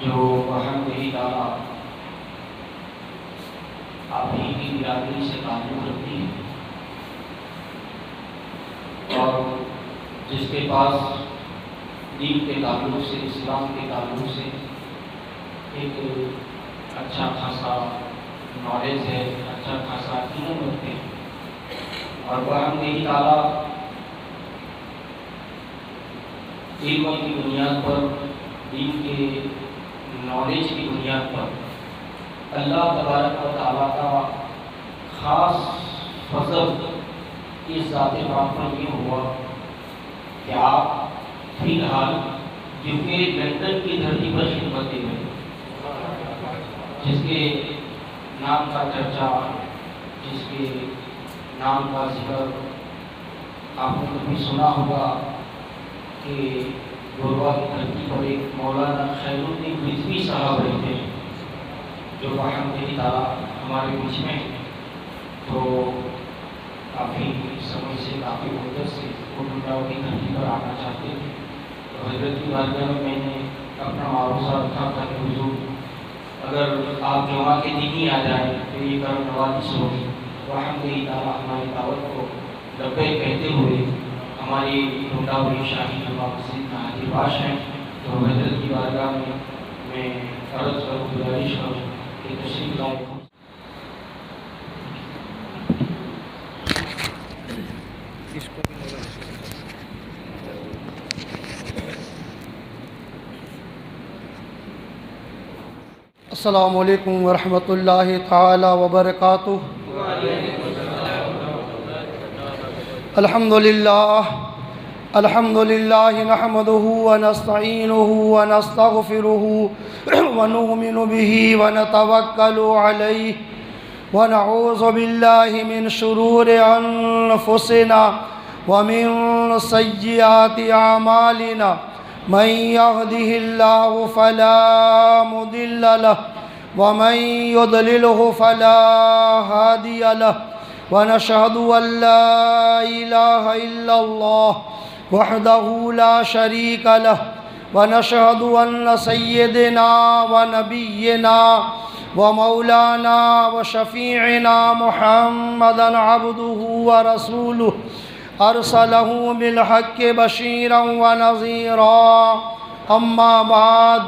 جو الحمدللہ تعالیٰ آپ ہی کی برادری سے تعلق رکھتی ہے اور جس کے پاس دین کے تعلق سے، اسلام کے تعلق سے ایک اچھا خاصا نالج ہے، اچھا خاصا علم رکھتے ہیں، اور الحمدللہ تعالیٰ علم کی بنیاد پر، دین کے نالج کی بنیاد پر اللہ تبارک و تعالیٰ کا خاص فضل اس ذات پاک پر یہ ہوا کہ آپ فی الحال کیونکہ لندن کی دھرتی پر خدمت دے رہے، جس کے نام کا چرچا، جس کے نام کا ذکر آپ نے کبھی سنا ہوگا کہ گوروا کی دھرتی پر ایک مولانا خیر الدین رضوی صاحب رہتے ہیں جو الحمدللہ تعالیٰ ہمارے بیچ میں ہیں۔ تو کافی سمے سے، کافی مدت سے وہ گوروا کی دھرتی پر آنا چاہتے تھے، تو حضرت کی بارگاہ میں نے اپنا معروضہ رکھا تھا کہ حضور اگر آپ جمعہ کے دن ہی آ جائیں تو یہ کرم نوازی سے ہوگی۔ الحمدللہ تعالیٰ ہماری دعوت کو لبیک کہتے ہوئے ہماری ڈھونڈاولی شاہی جمعہ مسجد میں حاضر باش ہیں، تو حضرت کی بارگاہ میں عرض کروں، گزارش کروں کہ تشریف لائے۔ السلام علیکم ورحمۃ اللہ تعالی وبرکاتہ۔ الحمد للہ نحمده ونستعینه ونستغفره ونؤمن به ونتوکل علیہ ونعوذ باللہ من شرور انفسنا ومن سیئات اعمالنا، من يهده الله فلا مضل له ومن يضلله فلا هادي له، ونشهد أن لا إله إلا الله وحده لا شريك له، ونشهد أن سيدنا ونبينا ومولانا وشفيعنا محمدا عبده ورسوله أرسله بالحق بشيرا ونذيرا، أما بعد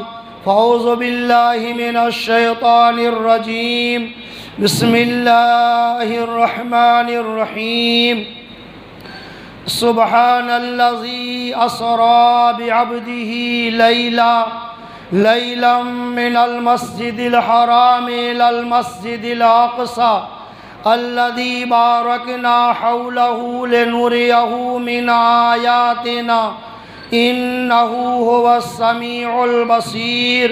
فأعوذ بالله من الشيطان الرجيم، بسم الله الرحمن الرحيم، سبحان الذي أسرى بعبده ليلا من المسجد الحرام إلى المسجد الأقصى الذي باركنا حوله لنريه من آياتنا إنه هو السميع البصير۔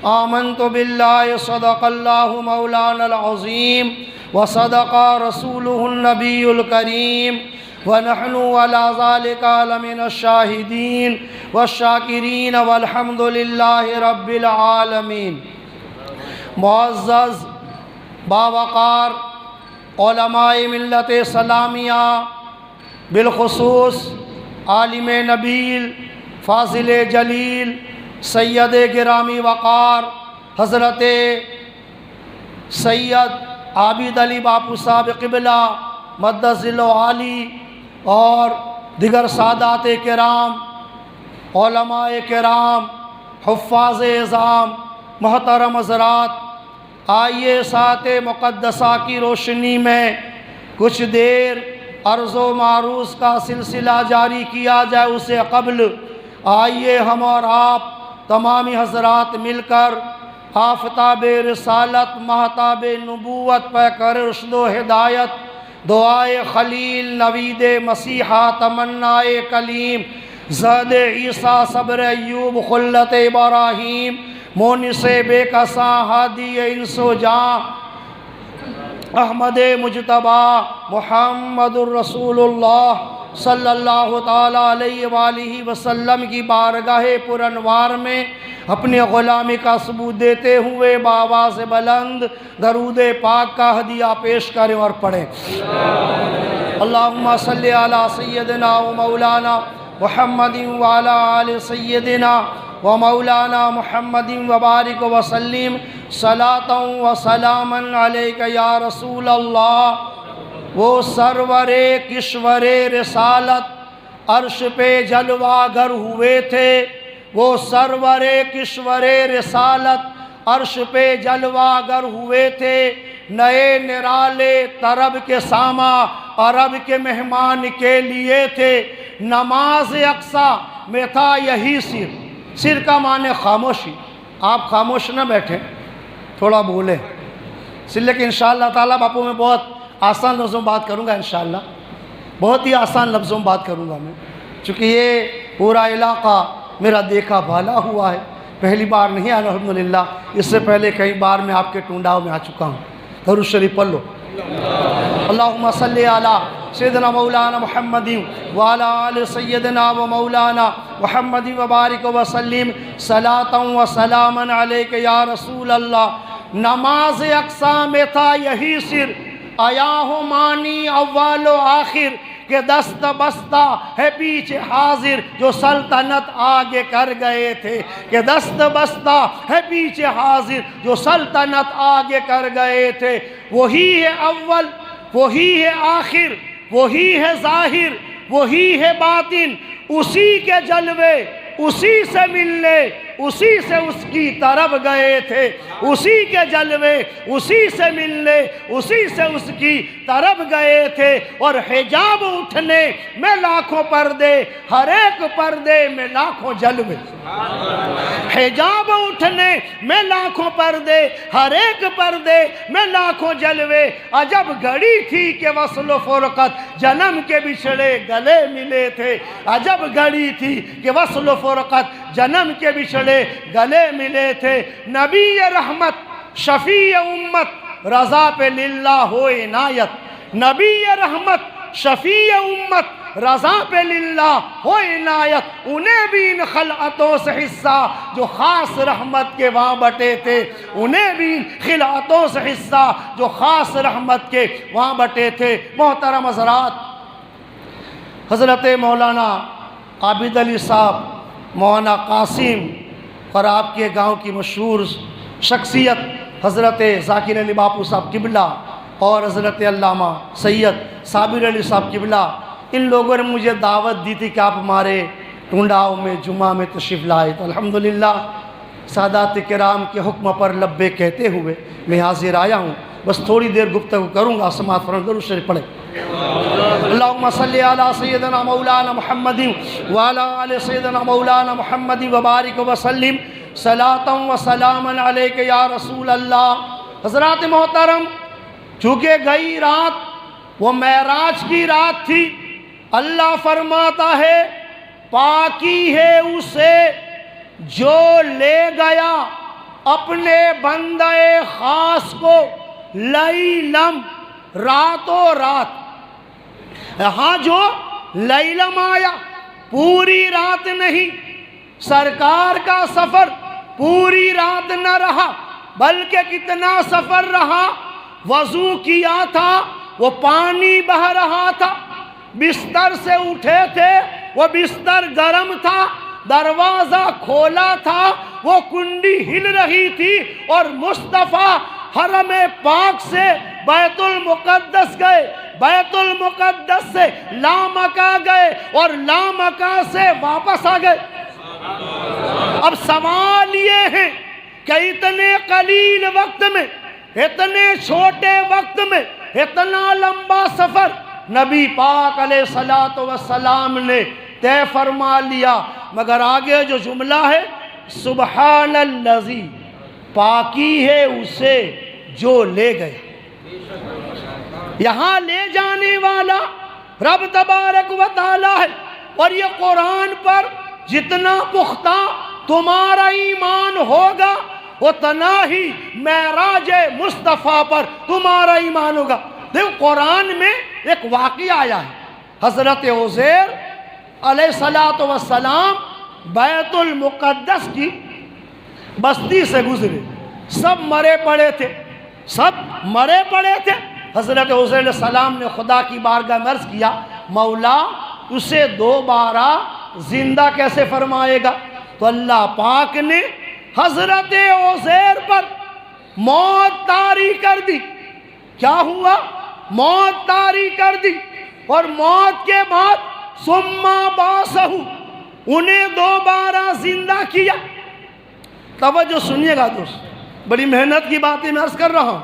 آمنت بالله، صدق الله مولانا العظيم وصدق رسوله النبي الكريم، ونحن على ذلك لمن الشاهدين والشاكرين والحمد لله رب العالمين۔ معزز باوقار علماء ملت اسلامیہ، بالخصوص عالم نبیل، فاضل جلیل، سید گرامی وقار حضرت سید عابد علی باپو صاحب قبلہ مدد ذلو عالی، اور دیگر سادات کرام، علماء کرام، حفاظ اعظام، محترم حضرات، آئیے ساعت مقدسہ کی روشنی میں کچھ دیر عرض و معروض کا سلسلہ جاری کیا جائے۔ اسے قبل آئیے ہم اور آپ تمامی حضرات مل کر آفتاب رسالت، مہتاب نبوت، پیکر رشد و ہدایت، دعائے خلیل، نوید مسیحا، تمنائے کلیم، زہد عیسیٰ، صبر ایوب، خلت ابراہیم، مونس بے کساں، ہادی انس و جاں، احمد مجتبی، محمد الرسول اللہ صلی اللہ تعالیٰ علیہ وآلہ وسلم کی بارگاہ پرانوار میں اپنی غلامی کا ثبوت دیتے ہوئے بآواز بلند درود پاک کا ہدیہ پیش کریں اور پڑھیں۔ اللہم صلی علی سیدنا و مولانا محمد وعلی آل سیدنا و مولانا محمد وبارک وسلم صلاۃ و سلاما علیک یا رسول اللہ۔ وہ سرور کشور رسالت عرش پہ جلوہ گر ہوئے تھے، وہ سرور کشور رسالت عرش پہ جلوہ گر ہوئے تھے، نئے نرالے طرب کے ساما عرب کے مہمان کے لیے تھے، نماز اقصیٰ میں تھا یہی سر۔ سر کا معنی خاموشی، آپ خاموش نہ بیٹھیں، تھوڑا بولیں سر، لیکن انشاءاللہ تعالیٰ باپو میں بہت آسان لفظوں میں بات کروں گا، انشاءاللہ بہت ہی آسان لفظوں میں بات کروں گا میں، چونکہ یہ پورا علاقہ میرا دیکھا بھالا ہوا ہے، پہلی بار نہیں آیا الحمدللہ، اس سے پہلے کئی بار میں آپ کے ٹونڈاؤ میں آ چکا ہوں۔ درود شریف پڑھ لو۔ اللہم صلی علی سیدنا مولانا محمد وعلی آل سیدنا و مولانا محمد وبارک وسلم صلاۃ و سلاما علیک یا رسول اللہ۔ نماز اقصیٰ میں تھا یہی سر، آیا ہو مانی اول و آخر، کہ دست بستہ ہے پیچھے حاضر جو سلطنت آگے کر گئے تھے، کہ دست بستہ ہے پیچھے حاضر جو سلطنت آگے کر گئے تھے۔ وہی ہے اول، وہی ہے آخر، وہی ہے ظاہر، وہی ہے باطن، اسی کے جلوے اسی سے ملنے اسی سے اس کی طرف گئے تھے، اسی کے جلوے اسی سے ملنے اسی سے اس کی طرف گئے تھے۔ اور حجاب اٹھنے میں لاکھوں پردے، ہر ایک پردے میں لاکھوں جلوے، حجاب اٹھنے میں لاکھوں پردے، ہر ایک پردے میں لاکھوں جلوے۔ عجب گھڑی تھی کہ وصل و فرقت جنم کے بچھڑے گلے ملے تھے، عجب گھڑی تھی کہ وصل و فرقت جنم کے بچھڑے گلے ملے تھے۔ نبی رحمت شفیع امت رضا پہ للہ ہو عنایت، نبی رحمت شفیع امت رضا پہ للہ ہو عنایت، انہیں بھی ان خلعتوں سے حصہ جو خاص رحمت کے وہاں بٹے تھے، انہیں بھی ان خلعتوں سے حصہ جو خاص رحمت کے وہاں بٹے تھے۔ محترم حضرات، حضرت مولانا عابد علی صاحب، مولانا قاسم اور آپ کے گاؤں کی مشہور شخصیت حضرت ذاکر علی باپو صاحب قبلہ اور حضرت علامہ سید صابر علی صاحب قبلہ، ان لوگوں نے مجھے دعوت دی تھی کہ آپ ہمارے ٹونڈاؤ میں جمعہ میں تشریف لائے، تو الحمدللہ سادات کرام کے حکم پر لبے کہتے ہوئے میں حاضر آیا ہوں۔ بس تھوڑی دیر گفتگو کروں گا، سماعت فرمائیں، درود شریف پڑھیں۔ اللہم صلی علی سیدنا مولانا محمد وعلی آل سیدنا مولانا محمد وبارک وسلم صلاۃ و سلاما علیک یا رسول اللہ۔ حضرات محترم، چونکہ گئی رات وہ معراج کی رات تھی، اللہ فرماتا ہے پاکی ہے اسے جو لے گیا اپنے بندہ خاص کو لیلم، راتوں رات۔ یہاں جو لیلم آیا پوری رات نہیں، سرکار کا سفر پوری رات نہ رہا، بلکہ کتنا سفر رہا، وضو کیا تھا وہ پانی بہہ رہا تھا، بستر سے اٹھے تھے وہ بستر گرم تھا، دروازہ کھولا تھا وہ کنڈی ہل رہی تھی، اور مصطفیٰ حرم پاک سے بیت المقدس گئے، بیت المقدس سے لامکہ گئے، اور لامکہ سے واپس آ گئے۔ اب سوال یہ ہے کہ اتنے قلیل وقت میں، اتنے چھوٹے وقت میں اتنا لمبا سفر نبی پاک علیہ الصلوۃ والسلام نے طے فرما لیا، مگر آگے جو جملہ ہے سبحان الذی، پاکی ہے اسے جو لے گئے۔ یہاں لے جانے والا رب تبارک و تعالی ہے، اور یہ قرآن پر جتنا پختہ تمہارا ایمان ہوگا اتنا ہی معراج مصطفیٰ پر تمہارا ایمان ہوگا۔ دیکھو قرآن میں ایک واقعہ آیا ہے، حضرت عزیر علیہ الصلوۃ والسلام بیت المقدس کی بستی سے گزرے، سب مرے پڑے تھے، سب مرے پڑے تھے۔ حضرت عزیر علیہ السلام نے خدا کی بارگاہ میں عرض کیا، مولا اسے دوبارہ زندہ کیسے فرمائے گا؟ تو اللہ پاک نے حضرت عزیر پر موت طاری کر دی. کیا ہوا؟ موت طاری کر دی. اور موت کے بعد ثم بعثہ، انہیں دوبارہ زندہ کیا. توجہ سنیے گا دوست، بڑی محنت کی باتیں میں عرض کر رہا ہوں.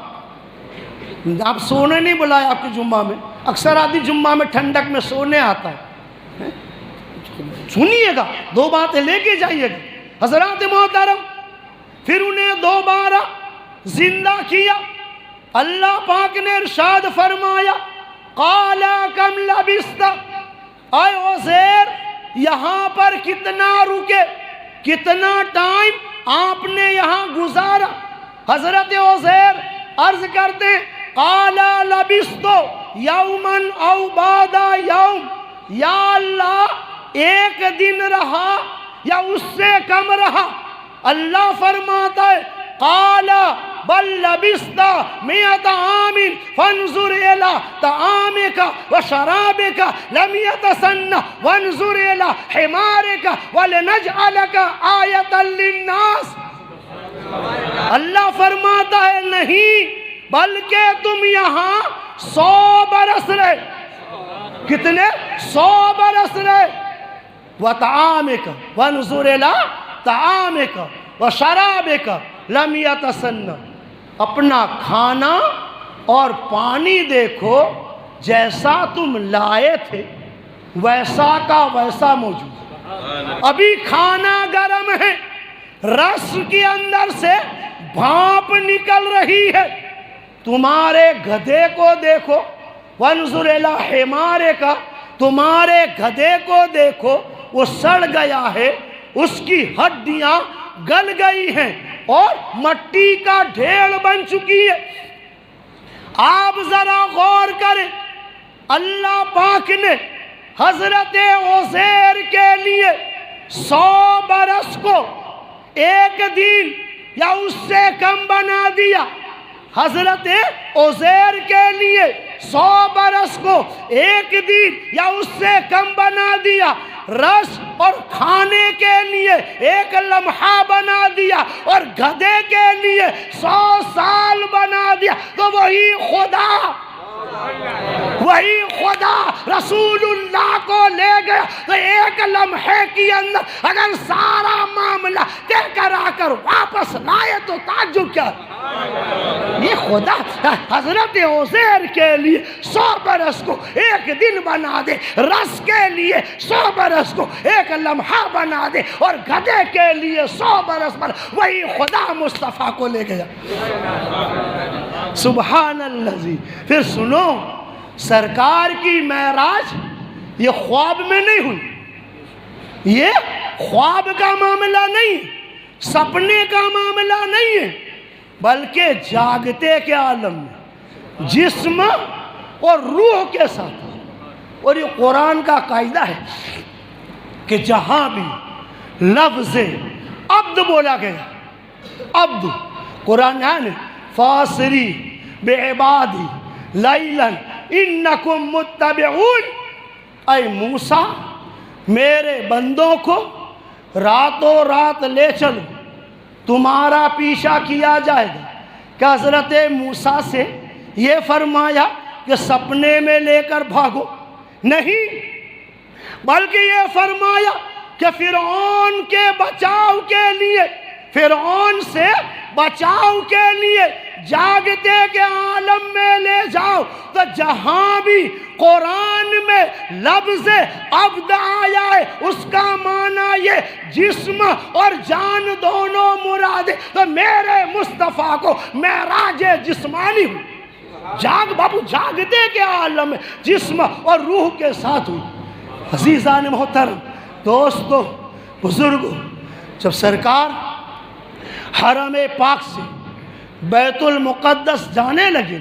آپ سونے نہیں بلایا آپ کے جمعہ میں، اکثر آدمی جمعہ میں ٹھنڈک میں سونے آتا ہے. سنیے گا، دو باتیں لے کے جائیے گا. حضرات محترم، پھر انہیں دوبارہ زندہ کیا. اللہ پاک نے ارشاد فرمایا قال کم لبثت، اے عزیر یہاں پر کتنا رکے، کتنا ٹائم آپ نے یہاں گزارا. حضرت عزیر عرض کرتے ہیں قال لبثت یوما او بعد یوم، یا اللہ ایک دن رہا یا اس سے کم رہا. اللہ فرماتا ہے قال بل لبثت مئة عام فانظر الى طعامك وشرابك لم يتسنه وانظر الى حمارك ولنجعلك آية للناس. اللہ فرماتا ہے نہیں، بلکہ تم یہاں 100 برس رہے. کتنے؟ 100 برس رہے. وطعامك وانظر الى طعامك وشرابك لم يتسنه، اپنا کھانا اور پانی دیکھو، جیسا تم لائے تھے ویسا کا ویسا موجود. ابھی کھانا گرم ہے، رس کے اندر سے بھاپ نکل رہی ہے. تمہارے گدھے کو دیکھو، وانظر الی حمارک، تمہارے گدھے کو دیکھو، وہ سڑ گیا ہے، اس کی ہڈیاں گل گئی ہیں اور مٹی کا ڈھیر بن چکی ہے. آپ ذرا غور کریں، اللہ پاک نے حضرت عزیر کے لیے 100 برس کو ایک دن یا اس سے کم بنا دیا. حضرت عزیر کے لیے 100 برس کو ایک دن یا اس سے کم بنا دیا. رس اور کھانے کے لیے ایک لمحہ بنا دیا اور گدھے کے لیے 100 سال بنا دیا. تو وہی خدا رسول اللہ کو لے گیا. تو ایک لمحے کے اندر اگر سارا معاملہ طے کرا کر واپس لائے تو تعجب کیا. یہ خدا حضرت عزیر کے لیے 100 برس کو ایک دن بنا دے، رس کے لیے 100 برس کو ایک لمحہ بنا دے اور گدھے کے لیے 100 برس پر، وہی خدا مصطفیٰ کو لے گیا. سبحان اللہ. پھر سنو، سرکار کی معراج یہ خواب میں نہیں ہوئی. یہ خواب کا معاملہ نہیں، سپنے کا معاملہ نہیں ہے، بلکہ جاگتے کے عالم میں جسم اور روح کے ساتھ. اور یہ قرآن کا قاعدہ ہے کہ جہاں بھی لفظ عبد بولا گیا، عبد، قرآن ہے فاسری بعبادی لیلا انکم متبعون، اے موسیٰ میرے بندوں کو راتوں رات لے چلو، تمہارا پیچھا کیا جائے گا. کہ حضرت موسیٰ سے یہ فرمایا کہ سپنے میں لے کر بھاگو؟ نہیں، بلکہ یہ فرمایا کہ فرعون کے بچاؤ کے لیے، فرعون سے بچاؤ کے لیے جاگتے کے عالم میں لے جاؤ. تو جہاں بھی قرآن میں لفظ عبد آیا ہے اس کا معنی یہ جسم اور جان دونوں مراد ہے. تو میرے مصطفیٰ کو معراج جسمانی ہوئی، جاگ بابو جاگتے کے عالم میں جسم اور روح کے ساتھ ہوئی. عزیزان محترم، دوستو، بزرگو، جب سرکار حرم پاک سے بیت المقدس جانے لگے،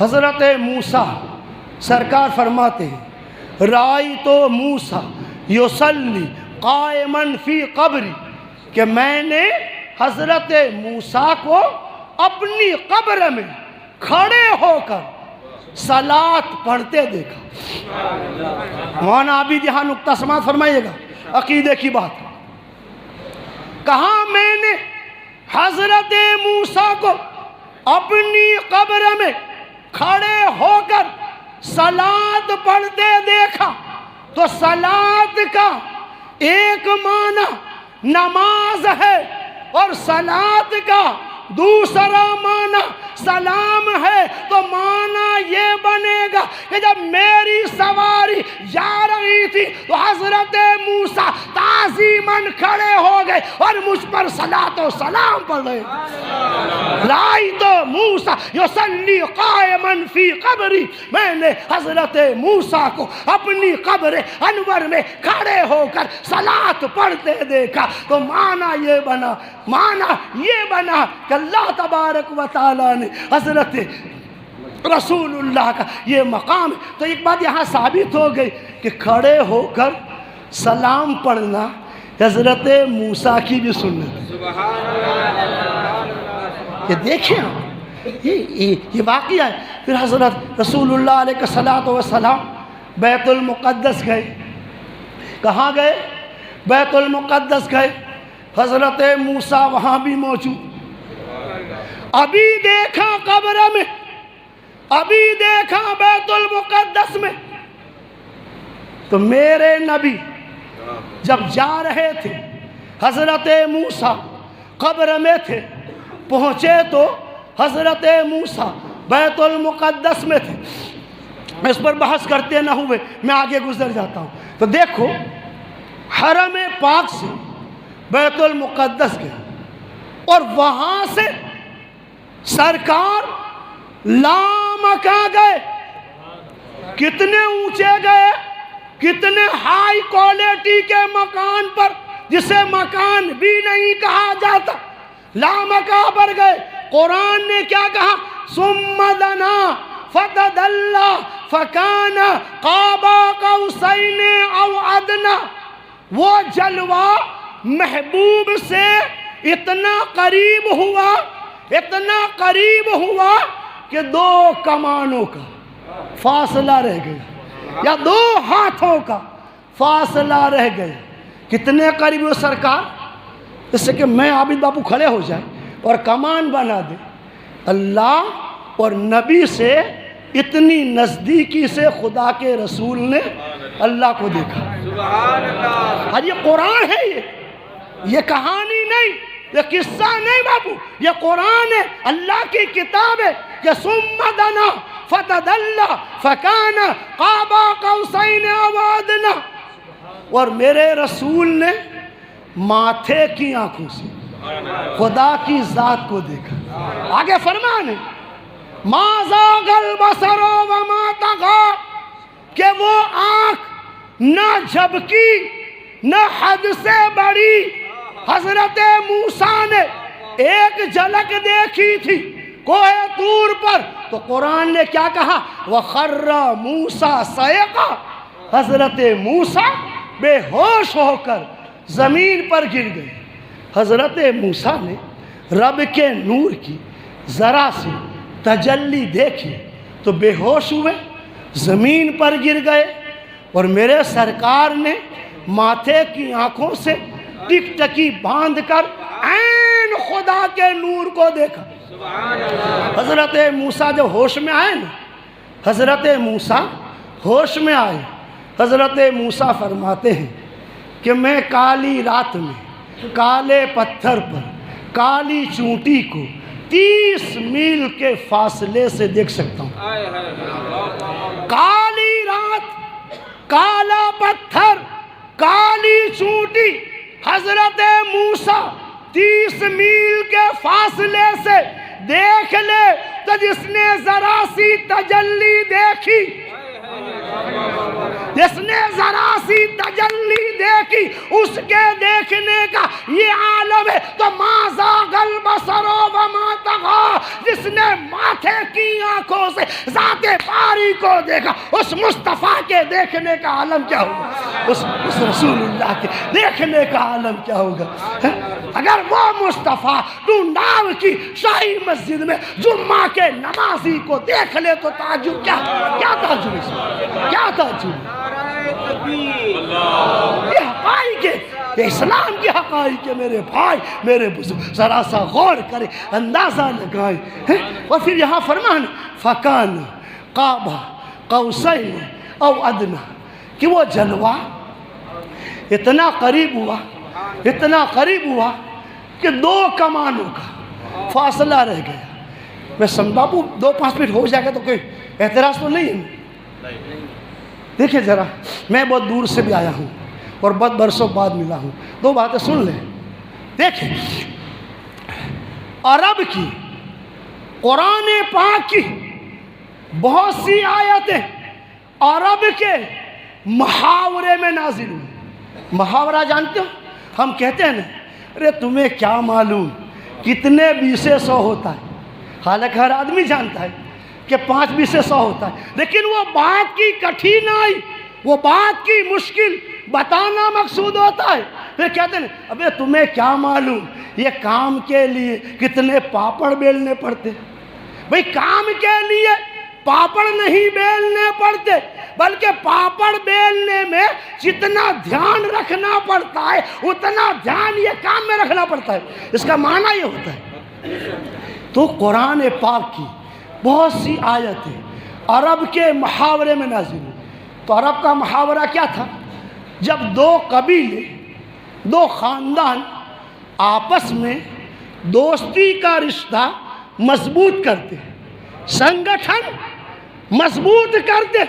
حضرت موسیٰ سرکار فرماتے ہیں رأیت موسیٰ یصلی قائما فی قبری، کہ میں نے حضرت موسیٰ کو اپنی قبر میں کھڑے ہو کر صلاۃ پڑھتے دیکھا. مولانا عابد یہاں نقطہ سماعت فرمائیے گا، عقیدے کی بات. کہا میں نے حضرت موسیٰ کو اپنی قبر میں کھڑے ہو کر صلاۃ پڑھتے دیکھا، تو صلاۃ کا ایک معنی نماز ہے اور صلاۃ کا دوسرا معنی سلام ہے، تو معنی یہ بنے گا کہ جب میری سواری جا رہی تھی تو حضرت موسیٰ تعظیماً کھڑے ہو گئے اور مجھ پر صلاۃ و سلام پڑھ رہے رأیت موسیٰ یصلی قائما فی قبری، میں نے حضرت موسیٰ کو اپنی قبر انور میں کھڑے ہو کر صلاۃ پڑھتے دیکھا، تو معنی یہ بنا کہ اللہ تبارک و تعالیٰ نے حضرت رسول اللہ کا یہ مقام ہے۔ تو ایک بات یہاں ثابت ہو گئی کہ کھڑے ہو کر سلام پڑھنا حضرت موسیٰ کی بھی سنت ہے۔ یہ دیکھیں آپ، یہ واقعہ ہے۔ پھر حضرت رسول اللہ علیہ الصلوۃ والسلام بیت المقدس گئے۔ کہاں گئے؟ بیت المقدس گئے۔ حضرت موسیٰ وہاں بھی موجود۔ ابھی دیکھا قبر میں، ابھی دیکھا بیت المقدس میں، تو میرے نبی جب جا رہے تھے، حضرت موسیٰ قبر میں تھے، پہنچے تو حضرت موسیٰ بیت المقدس میں تھے۔ میں اس پر بحث کرتے نہ ہوئے میں آگے گزر جاتا ہوں۔ تو دیکھو حرم پاک سے بیت المقدس گئے اور وہاں سے سرکار لامکاں گئے۔ کتنے اونچے گئے، کتنے ہائی کوالٹی کے مکان پر، جسے مکان بھی نہیں کہا جاتا، لامکاں پر گئے۔ قرآن نے کیا کہا؟ ثم دنا فتدلی فکان قاب قوسین او ادنی۔ وہ جلوہ محبوب سے اتنا قریب ہوا کہ دو کمانوں کا فاصلہ رہ گیا، یا دو ہاتھوں کا فاصلہ رہ گیا۔ کتنے قریب ہو سرکار؟ اس سے کہ میں عابد باپو کھڑے ہو جائیں اور کمان بنا دے۔ اللہ اور نبی سے اتنی نزدیکی سے خدا کے رسول نے اللہ کو دیکھا۔ اور یہ قرآن ہے، یہ کہانی نہیں، یہ قصہ نہیں باپو، یہ قرآن ہے، اللہ کی کتاب ہے کہ ثم دنا فتدلی فکان قاب قوسین او ادنی۔ اور میرے رسول نے ماتھے کی آنکھوں سے خدا کی ذات کو دیکھا۔ آگے فرمان ہے ما زاغ البصر وما طغی، کہ وہ آنکھ نہ جھپکی نہ حد سے بڑی۔ حضرت موسیٰ نے ایک جھلک دیکھی تھی کوہ طور پر، تو قرآن نے کیا کہا؟ وَخَرَّ مُوسَىٰ صَعِقًا، حضرت موسیٰ بے ہوش ہو کر زمین پر گر گئے۔ حضرت موسیٰ نے رب کے نور کی ذرا سی تجلی دیکھی تو بے ہوش ہوئے، زمین پر گر گئے، اور میرے سرکار نے ماتھے کی آنکھوں سے ٹک ٹکی باندھ کر عین خدا کے نور کو دیکھا۔ حضرت موسیٰ جب ہوش میں آئے نا، حضرت موسیٰ ہوش میں آئے، حضرت موسیٰ فرماتے ہیں کہ میں کالی رات میں کالے پتھر پر کالی چونٹی کو 30 میل کے فاصلے سے دیکھ سکتا ہوں۔ کالی رات، کالا پتھر، کالی چونٹی، حضرت موسیٰ 30 میل کے فاصلے سے دیکھ لے تو جس نے ذرا سی تجلی دیکھی، جس نے ذرا سی تجلی دیکھی، اس کے دیکھنے کا یہ عالم ہے۔ تو ما زاغ البصر وما طغی، جس نے ماتھے کی آنکھوں سے ذات باری کو دیکھا، اس مصطفیٰ کے دیکھنے کا عالم کیا ہوگا؟ اس رسول اللہ کے دیکھنے کا عالم کیا ہوگا؟ اگر وہ مصطفیٰ ڈونڈاو کی شاہی مسجد میں جمعہ کے نمازی کو دیکھ لے تو تعجب کیا تعجب ہے؟ کیا تعجب؟ یہ حقائق ہے، یہ اسلام کی حقائق ہے میرے بھائی میرے بزرگ، ذرا سا غور کریں، اندازہ لگائیں۔ اور پھر یہاں فرمان فَكَانَ قَابَ قَوْسَيْنِ أَوْ أَدْنَىٰ، کہ وہ جلوہ اتنا قریب ہوا، اتنا قریب ہوا کہ 2 کمانوں کا فاصلہ رہ گیا۔ میں سمجھا بابو 2-5 منٹ ہو جائے گا تو کوئی اعتراض تو نہیں ہے؟ دیکھیں ذرا، میں بہت دور سے بھی آیا ہوں اور بہت برسوں بعد ملا ہوں، 2 باتیں سن لیں۔ دیکھیں عرب کی، قرآن پاک کی بہت سی آیتیں عرب کے محاورے میں نازل ہوئی۔ محاورہ جانتے ہو؟ ہم کہتے ہیں نا، ارے تمہیں کیا معلوم کتنے 20 100 ہوتا ہے، حالانکہ ہر آدمی جانتا ہے کہ 5 20 100 ہوتا ہے، لیکن وہ بات کی کٹھنائی، وہ بات کی مشکل بتانا مقصود ہوتا ہے۔ پھر کہتے ہیں ابے تمہیں کیا معلوم یہ کام کے لیے کتنے پاپڑ بیلنے پڑتے۔ بھئی کام کے لیے پاپڑ نہیں بیلنے پڑتے، بلکہ پاپڑ بیلنے میں جتنا دھیان رکھنا پڑتا ہے اتنا دھیان یہ کام میں رکھنا پڑتا ہے۔ اس کا معنی یہ ہوتا ہے۔ تو قرآن پاک کی بہت سی آیتیں عرب کے محاورے میں نازل ہوئی۔ تو عرب کا محاورہ کیا تھا؟ جب 2 قبیلے، 2 خاندان آپس میں دوستی کا رشتہ مضبوط کرتے، سنگٹھن مضبوط کرتے،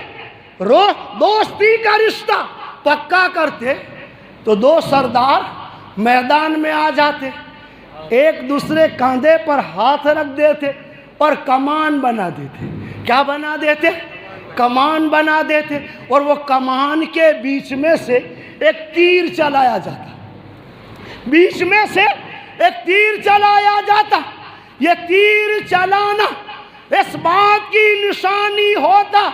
دوستی کا رشتہ پکا کرتے، تو 2 سردار میدان میں آ جاتے، ایک دوسرے کاندھے پر ہاتھ رکھ دیتے اور کمان بنا دیتے۔ کیا بنا دیتے؟ کمان بنا دیتے، اور وہ کمان کے بیچ میں سے ایک تیر چلایا جاتا، بیچ میں سے ایک تیر چلایا جاتا۔ یہ تیر چلانا اس بات کی نشانی ہوتا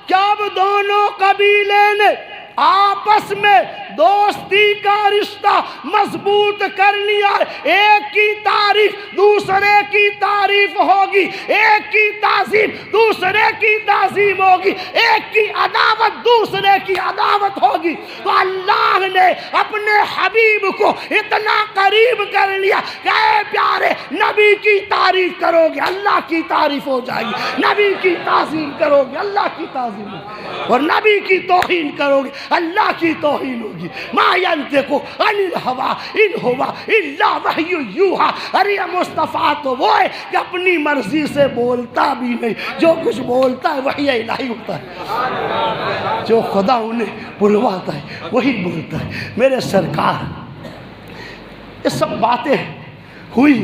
کہ اب دونوں قبیلے نے آپس میں دوستی کا رشتہ مضبوط کر لیا ہے۔ ایک کی تعریف دوسرے کی تعریف ہوگی، ایک کی تعظیم دوسرے کی تعظیم ہوگی، ایک کی عداوت دوسرے کی عداوت ہوگی۔ تو اللہ نے اپنے حبیب کو اتنا قریب کر لیا کہ اے پیارے نبی کی تعریف کرو گے اللہ کی تعریف ہو جائے گی، نبی کی تعظیم کرو گے اللہ کی تعظیم ہوگی، اور نبی کی توہین کرو گے اللہ کی توہین ہوگی۔ ما ینطق عن الہوی ان ہوا الا وحی یوحی۔ ارے مصطفیٰ تو وہ ہے کہ اپنی مرضی سے بولتا بھی نہیں، جو کچھ بولتا ہے وحی الہی ہوتا ہے، جو خدا انہیں بلواتا ہے وہی بولتا ہے۔ میرے سرکار یہ سب باتیں ہوئی،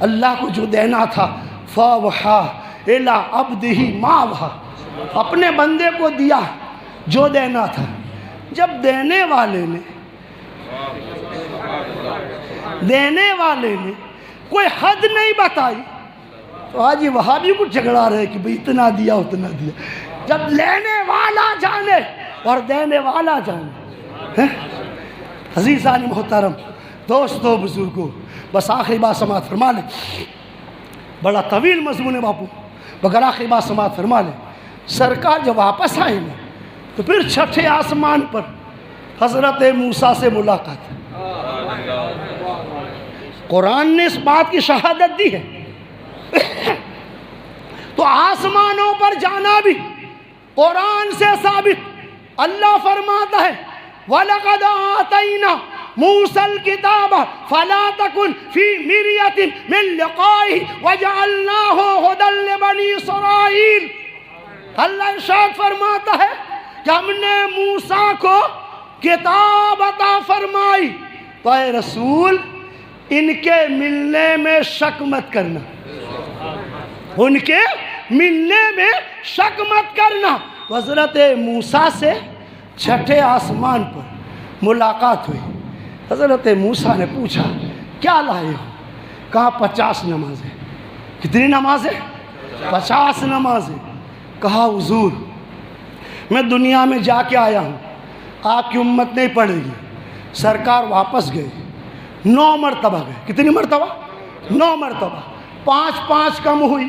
اللہ کو جو دینا تھا فاوحا الی عبدہ ما اوحی، اپنے بندے کو دیا جو دینا تھا۔ جب دینے والے نے کوئی حد نہیں بتائی تو آج یہ وہاں بھی کچھ جھگڑا رہے کہ بھئی اتنا دیا اتنا دیا۔ جب لینے والا جانے اور دینے والا جانے۔ عزیزان محترم دوستو بزرگوں، بس آخری بات سماعت فرما لیں، بڑا طویل مضمون ہے باپو، مگر آخری بات سماعت فرما لیں۔ سرکار جب واپس آئے نا تو پھر 6 آسمان پر حضرت موسیٰ سے ملاقات۔ قرآن نے اس بات کی شہادت دی ہے۔ تو آسمانوں پر جانا بھی قرآن سے ثابت۔ اللہ فرماتا ہے وَلَقَدْ آتَيْنَا مُوسَى الْكِتَابَ فَلَا تَكُنْ فِي مِرْيَةٍ مِّن لِقَائِهِ وَجَعَلْنَاهُ هُدًى لِبَنِي إِسْرَائِيلَ۔ اللہ ارشاد فرماتا ہے کہ ہم نے موسیٰ کو کتاب عطا فرمائی، تو اے رسول ان کے ملنے میں شک مت کرنا، ان کے ملنے میں شک مت کرنا۔ تو حضرت موسیٰ سے 6 آسمان پر ملاقات ہوئی۔ حضرت موسیٰ نے پوچھا کیا لائے ہو؟ کہا 50 نمازیں۔ کتنی نمازیں؟ 50 نمازیں۔ کہا حضور میں دنیا میں جا کے آیا ہوں، آپ کی امت نہیں پڑھے گی۔ سرکار واپس گئے، 9 مرتبہ گئے۔ کتنی مرتبہ؟ 9 مرتبہ۔ 5 کم ہوئی،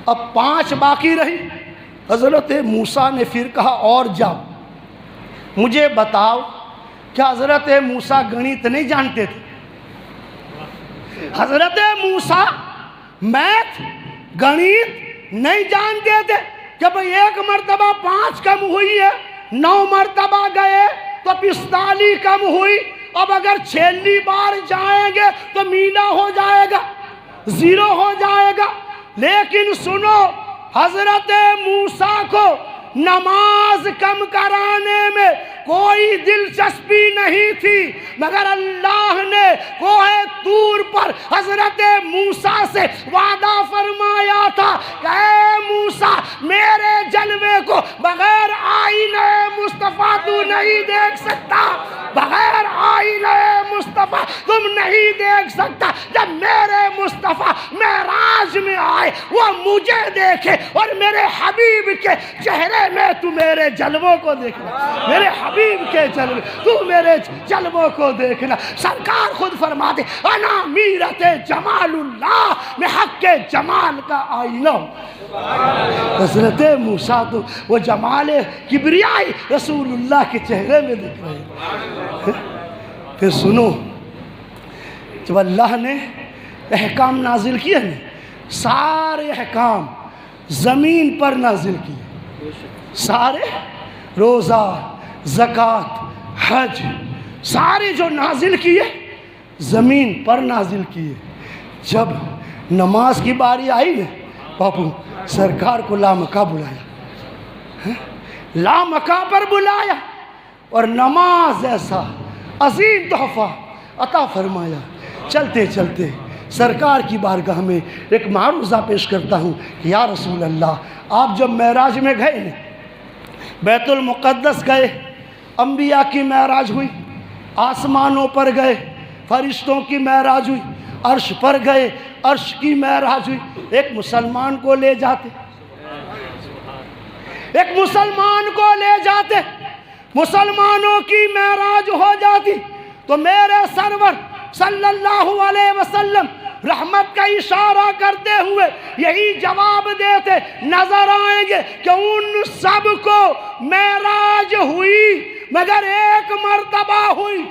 اب 5 باقی رہی۔ حضرت موسیٰ نے پھر کہا اور جاؤ، مجھے بتاؤ کیا حضرت موسیٰ گنت نہیں جانتے تھے؟ حضرت موسیٰ میتھ گنت نہیں جانتے تھے کہ بھئی 1 مرتبہ 5 کم ہوئی ہے، 9 مرتبہ گئے تو 45 کم ہوئی، اب اگر 6 بار جائیں گے تو مینا ہو جائے گا، 0 ہو جائے گا۔ لیکن سنو، حضرت موسیٰ کو نماز کم کرانے میں کوئی دلچسپی نہیں تھی، مگر اللہ نے کوہ طور پر حضرت موسیٰ سے وعدہ فرمایا تھا کہ اے موسیٰ، میرے جلوے کو بغیر آئینہ مصطفیٰ تو نہیں دیکھ سکتا، بغیر آئینہ مصطفیٰ تم نہیں دیکھ سکتا۔ جب میرے مصطفیٰ معراج میں آئے، وہ مجھے دیکھے اور میرے حبیب کے چہرے میں تو میرے جلووں کو دیکھنا، میرے حبیب کے جلوے تو میرے جلووں کو دیکھنا۔ سرکار خود فرماتے انا میرت جمال اللہ، میں حق کے جمال کا آئینہ ہوں۔ حضرت موسیٰ تو وہ جمال کبریائی رسول اللہ کے چہرے میں دیکھ رہے ہیں۔ پھر سنو، جب اللہ نے احکام نازل کیے نا، سارے احکام زمین پر نازل کیے، سارے روزہ، زکوٰۃ، حج، سارے جو نازل کیے زمین پر نازل کیے۔ جب نماز کی باری آئی نا، باپو سرکار کو لامکہ بلایا، لامکہ پر بلایا اور نماز ایسا عظیم تحفہ عطا فرمایا۔ چلتے چلتے سرکار کی بارگاہ میں ایک معروضہ پیش کرتا ہوں کہ یا رسول اللہ، آپ جب معراج میں گئے نا، بیت المقدس گئے، انبیاء کی معراج ہوئی، آسمانوں پر گئے، فرشتوں کی معراج ہوئی، عرش پر گئے، عرش کی معراج ہوئی۔ ایک مسلمان کو لے جاتے، ایک مسلمان کو لے جاتے، مسلمانوں کی معراج ہو جاتی تو میرے سرور صلی اللہ علیہ وسلم رحمت کا اشارہ کرتے ہوئے یہی جواب دیتے نظر آئیں گے کہ ان سب کو معراج ہوئی مگر 1 مرتبہ ہوئی،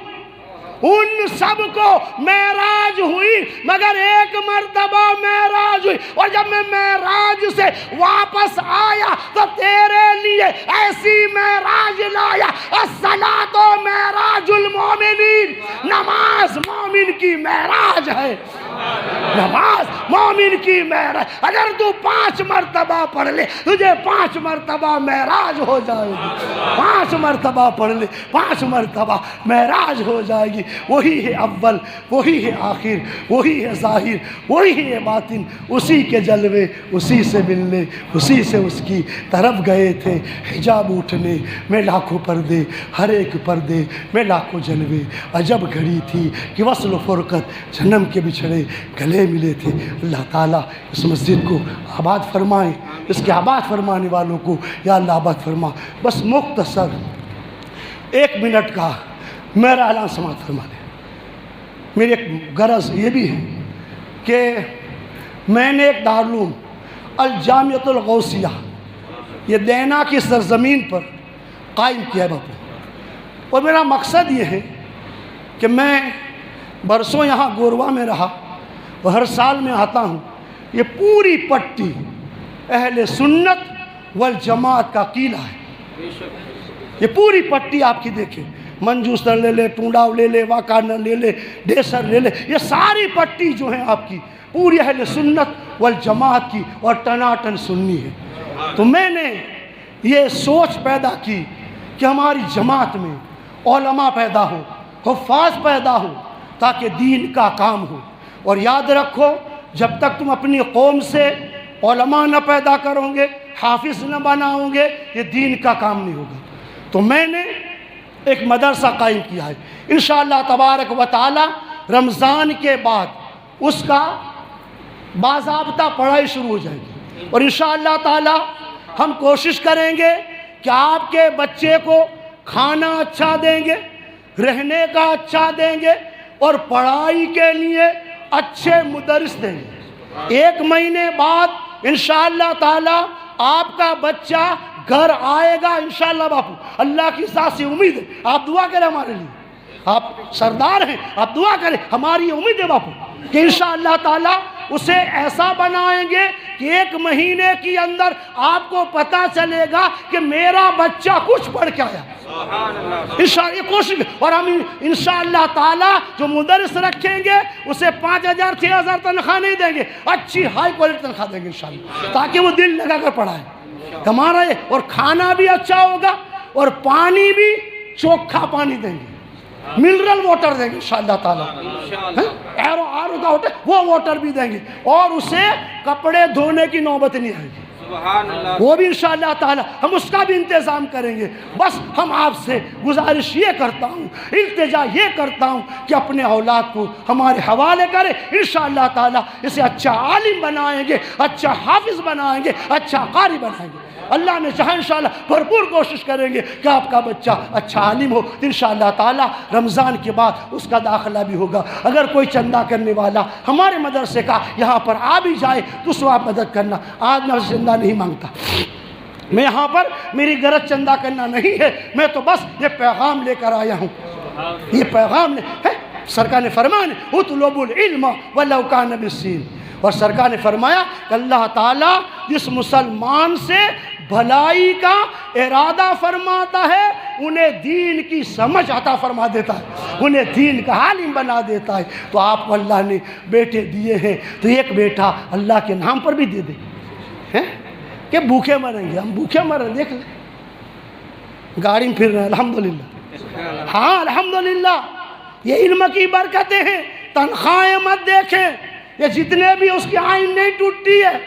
ان سب کو معراج ہوئی مگر 1 مرتبہ معراج ہوئی۔ اور جب میں معراج سے واپس آیا تو تیرے لیے ایسی معراج لایا، الصلاۃ معراج المومنین، نماز مومن کی معراج ہے، نماز مومن کی معراج۔ اگر تو 5 مرتبہ پڑھ لے تجھے 5 مرتبہ معراج ہو جائے گی، 5 مرتبہ پڑھ لے 5 مرتبہ معراج ہو جائے گی۔ وہی ہے اول، وہی ہے آخر، وہی ہے ظاہر، وہی ہے باطن، اسی کے جلوے اسی سے ملنے، اسی سے اس کی طرف گئے تھے۔ حجاب اٹھنے میں لاکھوں پردے، ہر ایک پردے میں لاکھوں جلوے، عجب گھڑی تھی کہ وصل و فرقت جنم کے بچھڑے گلے ملے تھے۔ اللہ تعالیٰ اس مسجد کو آباد فرمائے، اس کے آباد فرمانے والوں کو یا اللہ آباد فرما۔ بس مختصر 1 منٹ کا میرا اعلان سماعت فرما دیں۔ میری ایک غرض یہ بھی ہے کہ میں نے ایک دارالعلوم الجامعۃ الغوثیہ یہ دینا کی سرزمین پر قائم کیا ہے باپو، اور میرا مقصد یہ ہے کہ میں برسوں یہاں گوروا میں رہا اور ہر سال میں آتا ہوں۔ یہ پوری پٹی اہل سنت والجماعت کا قلعہ ہے، یہ پوری پٹی آپ کی دیکھیں، منجوسر لے لے، ٹونڈاؤ لے لے، واکانر لے لے، ڈیسر لے لے، یہ ساری پٹی جو ہیں آپ کی پوری اہل سنت والجماعت کی اور ٹناٹن سنی ہے۔ تو میں نے یہ سوچ پیدا کی کہ ہماری جماعت میں علماء پیدا ہو، حفاظ پیدا ہو، تاکہ دین کا کام ہو۔ اور یاد رکھو، جب تک تم اپنی قوم سے علماء نہ پیدا کرو گے، حافظ نہ بناؤ گے، یہ دین کا کام نہیں ہوگا۔ تو میں نے ایک مدرسہ قائم کیا ہے، انشاءاللہ تبارک و تعالی رمضان کے بعد اس کا باضابطہ پڑھائی شروع ہو جائے گی، اور انشاءاللہ تعالی ہم کوشش کریں گے کہ آپ کے بچے کو کھانا اچھا دیں گے، رہنے کا اچھا دیں گے، اور پڑھائی کے لیے اچھے مدرس دیں گے۔ 1 مہینے بعد انشاءاللہ تعالی آپ کا بچہ گھر آئے گا انشاءاللہ باپو، اللہ کی ذات سے امید ہے، آپ دعا کریں ہمارے لیے۔ آپ سردار ہیں، آپ دعا کریں. ہماری امید ہے باپو کہ انشاءاللہ تعالیٰ اسے ایسا بنائیں گے کہ 1 مہینے کے اندر آپ کو پتہ چلے گا کہ میرا بچہ کچھ پڑھ کے آیا. انشاءاللہ یہ کوشش. اور ہم انشاءاللہ تعالیٰ جو مدرس رکھیں گے اسے 5,000 6,000 تنخواہ نہیں دیں گے، اچھی ہائی کوالٹی تنخواہ دیں گے انشاءاللہ، تاکہ وہ دل لگا کر پڑھائے ہمارا. اور کھانا بھی اچھا ہوگا اور پانی بھی چوکھا پانی دیں گے، منرل واٹر دیں گے انشاءاللہ تعالیٰ. آر کا واٹر وہ واٹر بھی دیں گے، اور اسے کپڑے دھونے کی نوبت نہیں آئے گی. وہ بھی انشاءاللہ تعالیٰ ہم اس کا بھی انتظام کریں گے. بس ہم آپ سے گزارش یہ کرتا ہوں، التجا یہ کرتا ہوں کہ اپنے اولاد کو ہمارے حوالے کریں. انشاءاللہ تعالیٰ اسے اچھا عالم بنائیں گے، اچھا حافظ بنائیں گے، اچھا قاری بنائیں گے. اللہ نے چاہا انشاءاللہ بھرپور کوشش کریں گے کہ آپ کا بچہ اچھا عالم ہو. انشاءاللہ تعالیٰ رمضان کے بعد اس کا داخلہ بھی ہوگا. اگر کوئی چندہ کرنے والا ہمارے مدرسے کا یہاں پر آ بھی جائے تو اس کو آپ مدد کرنا. آج میں چندہ نہیں مانگتا، میں یہاں پر میری غرض چندہ کرنا نہیں ہے، میں تو بس یہ پیغام لے کر آیا ہوں. یہ پیغام ہے سرکار نے فرمایا اطلبوا العلم ولو کان بالسین. اور سرکار نے فرمایا کہ اللہ تعالیٰ جس مسلمان سے بھلائی کا ارادہ فرماتا ہے انہیں دین کی سمجھ عطا فرما دیتا ہے، انہیں دین کا عالم بنا دیتا ہے. تو آپ کو اللہ نے بیٹے دیے ہیں تو ایک بیٹا اللہ کے نام پر بھی دے دے کہ بھوکے مریں گے. ہم بھوکے مریں، دیکھ لیں گاڑی میں پھر رہے ہیں الحمدللہ. ہاں الحمدللہ یہ علم کی برکتیں ہیں. تنخواہیں مت دیکھیں، یہ جتنے بھی اس کی آئین نہیں ٹوٹتی ہے،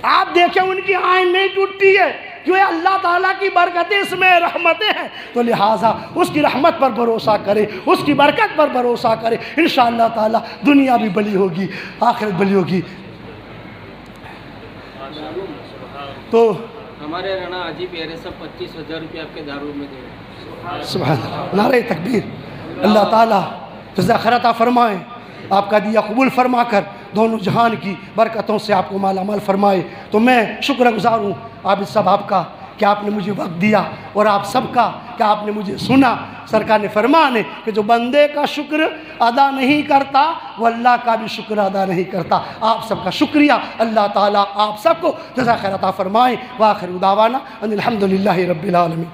آپ دیکھیں ان کی آئین نہیں ٹوٹتی ہے، کیوں اللہ تعالیٰ کی برکتیں اس میں رحمتیں ہیں. تو لہٰذا اس کی رحمت پر بھروسہ کرے، اس کی برکت پر بھروسہ کرے. انشاءاللہ تعالیٰ دنیا بھی بلی ہوگی، آخرت بلی ہوگی. تو ہمارے رانا حاجی پیارے صاحب 25,000 روپے آپ کے دارو میں دے رہے ہیں. سبحان اللہ، نعرہ تکبیر. اللہ تعالیٰ جزا خیر عطا فرمائے، آپ کا دیا قبول فرما کر دونوں جہان کی برکتوں سے آپ کو مالا مال فرمائے. تو میں شکر گزار ہوں آپ سب آپ کا کہ آپ نے مجھے وقت دیا، اور آپ سب کا کہ آپ نے مجھے سنا. سرکار نے فرمانے کہ جو بندے کا شکر ادا نہیں کرتا وہ اللہ کا بھی شکر ادا نہیں کرتا. آپ سب کا شکریہ. اللہ تعالیٰ آپ سب کو جزا خیر عطا فرمائے. وآخر دعوانا ان الحمدللہ رب العالمین.